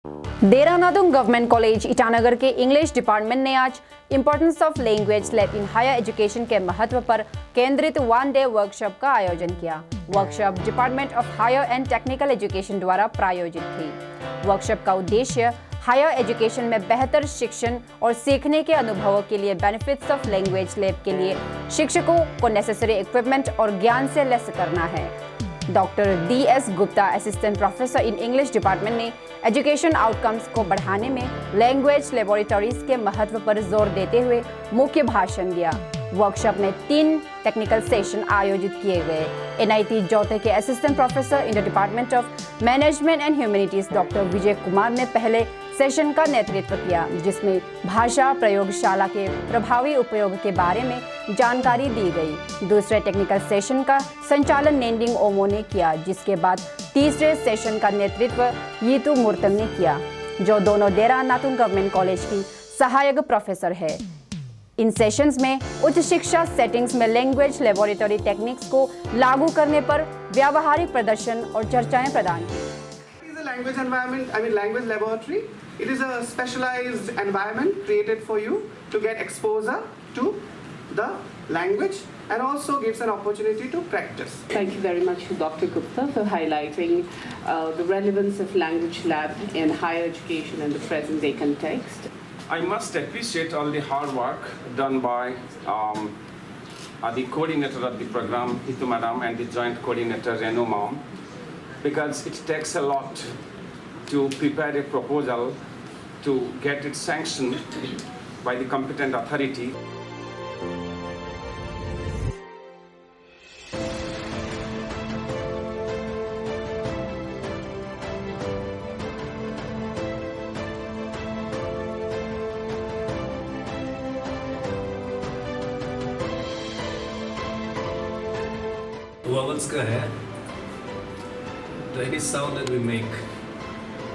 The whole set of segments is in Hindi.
देरा नादुंग गवर्नमेंट कॉलेज ईटानगर के इंग्लिश डिपार्टमेंट ने आज importance of language lab in higher education के महत्व पर केंद्रित 1 डे वर्कशॉप का आयोजन किया। Workshop department of higher and technical education द्वारा प्रायोजित थी। वर्कशॉप का उद्देश्य हायर एजुकेशन में बेहतर शिक्षण और सीखने के अनुभवों के लिए बेनिफिट्स ऑफ लैंग्वेज लैब के लिए शिक्षकों को नेसेसरी इक्विपमेंट और ज्ञान से लैस करना है। Doctor DS Gupta, assistant professor in English department ने एजुकेशन आउटकम्स को बढ़ाने में लैंग्वेज लेबोरेटरीज के महत्व पर जोर देते हुए मुख्य भाषण दिया। वर्कशॉप में 3 टेक्निकल सेशन आयोजित किए गए। NIT जोते के assistant professor in the department of management and humanities doctor Vijay Kumar ने पहले सेशन का नेतृत्व किया, जिसमें भाषा प्रयोगशाला के प्रभावी उपयोग के बारे में जानकारी दी गई। दूसरे टेक्निकल सेशन का संचालन नेंडिंग ओमो ने किया, जिसके बाद तीसरे सेशन का नेतृत्व यीतू मुर्तम ने किया, जो दोनों देरा नातुंग गवर्नमेंट कॉलेज की सहायक प्रोफेसर है। इन सेशंस में उच्च शिक्षा सेटिंग्स में लैंग्वेज लेबोरेटरी टेक्निक्स को लागू करने पर व्यावहारिक प्रदर्शन और चर्चाएं प्रदान की। Language environment, language laboratory. It is a specialized environment created for you to get exposure to the language and also gives an opportunity to practice. Thank you very much to Dr. Gupta for highlighting the relevance of language lab in higher education in the present day context. I must appreciate all the hard work done by the coordinator of the program, Hitu Madam, and the joint coordinator, Renu Ma'am, because it takes a lot to prepare a proposal to get it sanctioned by the competent authority. Vowels का है, तो any sound that we make,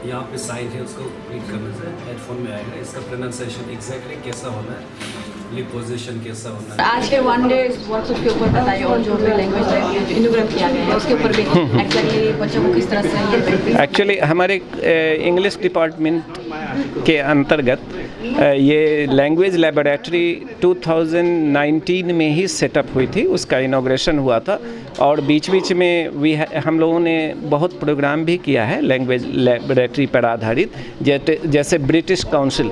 यहाँ पे साइन है, उसको क्लिक करने से हेडफोन में आएगा। इसका प्रोनाउंसिएशन एग्जैक्टली कैसा होना है, लिप पोजीशन कैसा होना है। आज के 1 डे वर्कशॉप के ऊपर बताइए, और जो भी लैंग्वेज जो इनोग्राफ किया गया है उसके ऊपर भी एक्चुअली बच्चों को किस तरह से। एक्चुअली हमारे इंग्लिश डिपार्टमेंट के अंतर्गत ये लैंग्वेज लेबोरेटरी 2019 में ही सेटअप हुई थी, उसका इनॉग्रेशन हुआ था, और बीच बीच में हम लोगों ने बहुत प्रोग्राम भी किया है लैंग्वेज लेबोरेटरी पर आधारित, जैसे ब्रिटिश काउंसिल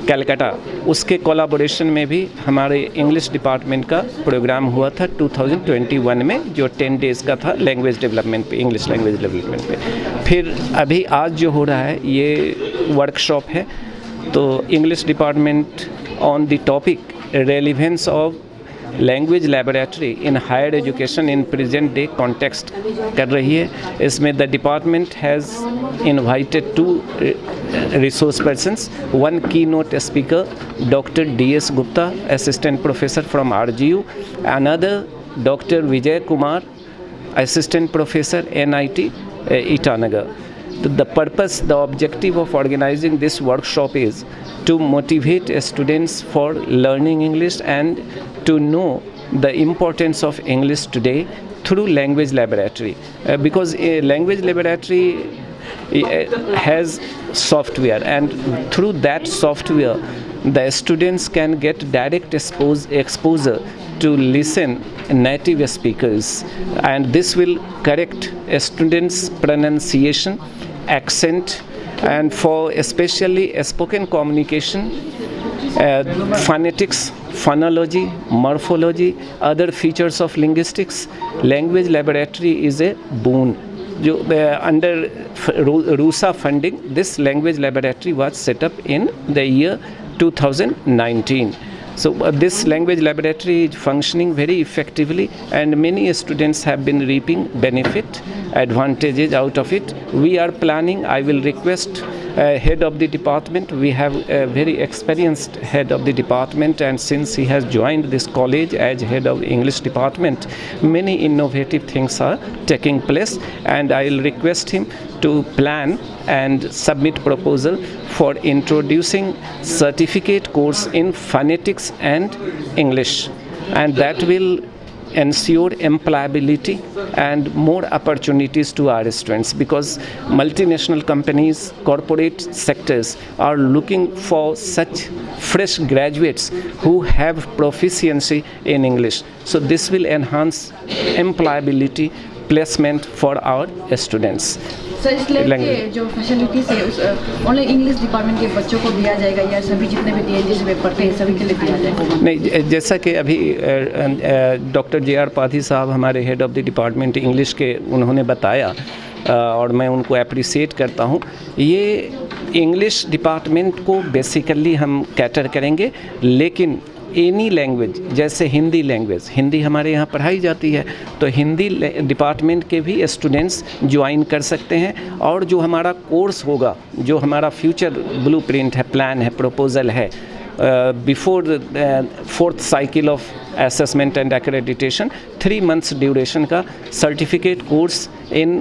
कलकत्ता, उसके कोलैबोरेशन में भी हमारे इंग्लिश डिपार्टमेंट का प्रोग्राम हुआ था 2021 में, जो 10 डेज़ का था लैंग्वेज डेवलपमेंट पे, इंग्लिश लैंग्वेज डेवलपमेंट पे। फिर अभी आज जो हो रहा है ये वर्कशॉप है, तो English department on the topic relevance of language laboratory in higher education in present day context कर रही है। इसमें the department has invited 2 resource persons, 1 keynote speaker doctor DS Gupta, assistant professor from RGU, another doctor Vijay Kumar, assistant professor NIT Itanagar. The purpose, the objective of organizing this workshop is to motivate students for learning English and to know the importance of English today through language laboratory, because a language laboratory has software, and through that software the students can get direct exposure to listen native speakers, and this will correct a student's pronunciation, accent, and for especially spoken communication, phonetics, phonology, morphology, other features of linguistics, language laboratory is a boon. Under RUSA funding, this language laboratory was set up in the year 2019. So this language laboratory is functioning very effectively, and many students have been reaping benefit, advantages out of it. We are planning, I will request head of the department, we have a very experienced head of the department, and since he has joined this college as head of English department, many innovative things are taking place, and I will request him to plan and submit proposal for introducing certificate course in phonetics and English, and that will ensure employability and more opportunities to our students, because multinational companies, corporate sectors are looking for such fresh graduates who have proficiency in English. So this will enhance employability, placement for our students. Sir इस लैब के जो फैसिलिटीज़ है उस ओनली इंग्लिश डिपार्टमेंट के बच्चों को दिया जाएगा या सभी जितने भी DNGs में पढ़ते हैं सभी के लिए दिया जाएगा? नहीं, जैसा कि अभी डॉक्टर JR पाधी साहब हमारे head of the department English के उन्होंने बताया और मैं उनको अप्रिशिएट करता हूँ। ये इंग्लिश डिपार्टमेंट को बेसिकली हम कैटर करेंगे, लेकिन एनी लैंग्वेज, जैसे हिंदी लैंग्वेज, हिंदी हमारे यहाँ पढ़ाई जाती है, तो हिंदी डिपार्टमेंट के भी स्टूडेंट्स ज्वाइन कर सकते हैं। और जो हमारा कोर्स होगा, जो हमारा फ्यूचर ब्लूप्रिंट है, प्लान है, प्रपोजल है, before fourth cycle of assessment and accreditation 3 months duration का certificate course in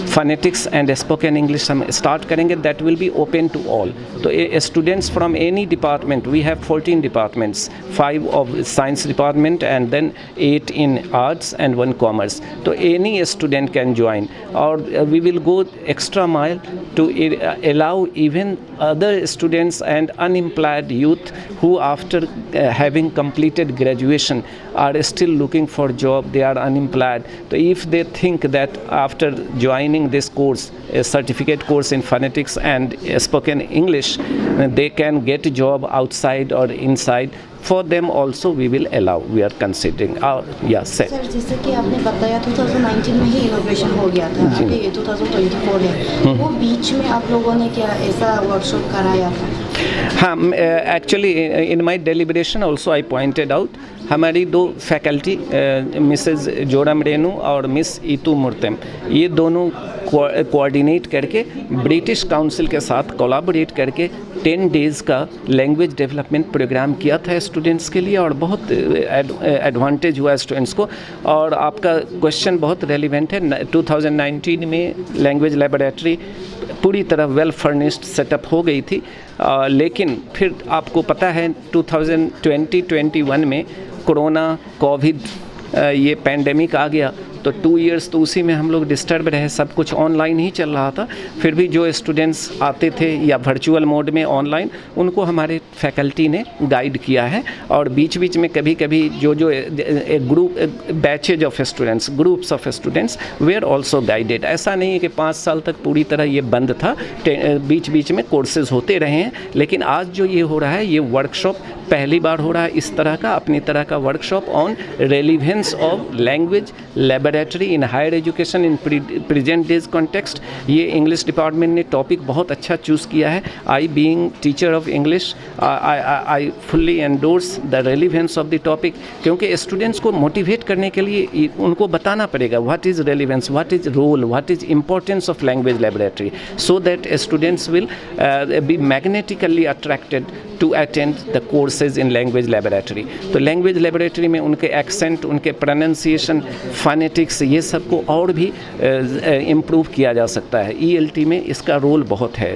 phonetics and spoken English हम स्टार्ट करेंगे। That will be open to all. तो students from any department, we have 14 departments, 5 of science department and then 8 in arts and 1 commerce. तो एनी स्टूडेंट कैन ज्वाइन, और we will go extra mile to allow even other students and unemployed youth who after having completed graduation are still looking for job, they are unemployed. So if they think that after joining this course, a certificate course in phonetics and spoken English, they can get a job outside or inside, for them also we will allow, we are considering. Sir, जैसे कि आपने बताया 2019 में ही इनोग्रेशन हो गया था, अभी ये 2024 है, वो बीच में आप लोगों ने क्या ऐसा वर्कशॉप कराया था? हाँ, actually in my deliberation also I pointed out, हमारी 2 फैकल्टी मिसेज जोरम रेनू और मिस ईतू मुर्तम, ये दोनों कोऑर्डिनेट करके ब्रिटिश काउंसिल के साथ कोलैबोरेट करके 10 days का लैंग्वेज डेवलपमेंट प्रोग्राम किया था स्टूडेंट्स के लिए, और बहुत एडवांटेज हुआ स्टूडेंट्स को। और आपका क्वेश्चन बहुत रेलिवेंट है। 2019 में लैंग्वेज लेबोरेटरी पूरी तरह वेल फर्निश्ड सेटअप हो गई थी, लेकिन फिर आपको पता है 2020-21 में कोरोना, कोविड, ये पैंडेमिक आ गया, तो 2 years तो उसी में हम लोग डिस्टर्ब रहे, सब कुछ ऑनलाइन ही चल रहा था। फिर भी जो स्टूडेंट्स आते थे या वर्चुअल मोड में ऑनलाइन, उनको हमारे फैकल्टी ने गाइड किया है। और बीच बीच में कभी कभी जो एक group, batches of students, groups of students were also guided. ऐसा नहीं है कि 5 साल तक पूरी तरह ये बंद था, बीच बीच में कोर्सेज होते रहे हैं। लेकिन आज जो ये हो रहा है, ये वर्कशॉप पहली बार हो रहा है इस तरह का, अपनी तरह का workshop on relevance of language laboratory in higher education in present days context. ये इंग्लिश डिपार्टमेंट ने टॉपिक बहुत अच्छा चूज़ किया है। I being teacher of English, I fully endorse the relevance of the topic, क्योंकि स्टूडेंट्स को मोटिवेट करने के लिए उनको बताना पड़ेगा what is relevance, what is role, what is importance of language laboratory, so that students will be magnetically attracted to attend the courses in language laboratory. तो लैंग्वेज लेबोरेटरी में उनके एक्सेंट, उनके प्रोनाउंसिएशन, फोनेटिक्स, ये सब को और भी इम्प्रूव किया जा सकता है। ELT में इसका रोल बहुत है,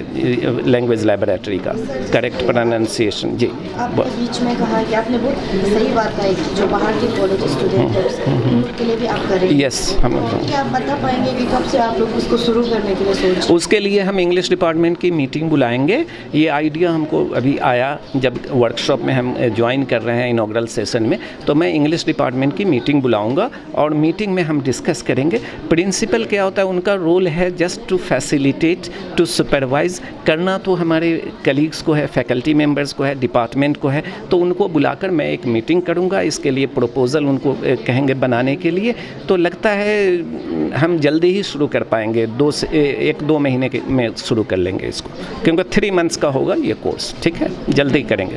लैंग्वेज लेबोरेटरी का, करेक्ट प्रोनाउंसिएशन। जी, आपने बीच में कहा कि आपने बहुत सही बात कही कि जो बाहर के कॉलेज स्टूडेंट हैं उनके लिए भी आप करेंगे। यस, हम क्या आप बता पाएंगे कि कब से आप लोग उसको शुरू करने के लिए सोच? उसके लिए हम इंग्लिश डिपार्टमेंट की मीटिंग बुलाएंगे। ये आइडिया हमको अभी आया जब वर्कशॉप में हम ज्वाइन कर रहे हैं इनॉग्रल सेशन में, तो मैं इंग्लिश डिपार्टमेंट की मीटिंग बुलाऊंगा और मीटिंग में हम डिस्कस करेंगे। प्रिंसिपल क्या होता है, उनका रोल है just to facilitate, to supervise करना, तो हमारे कलीग्स को है, फैकल्टी मेंबर्स को है, डिपार्टमेंट को है, तो उनको बुलाकर मैं एक मीटिंग करूंगा। इसके लिए प्रपोजल उनको कहेंगे बनाने के लिए। तो लगता है हम जल्दी ही शुरू कर पाएंगे, 1-2 महीने में शुरू कर लेंगे इसको, क्योंकि 3 months का होगा ये कोर्स। ठीक है, जल्दी करेंगे।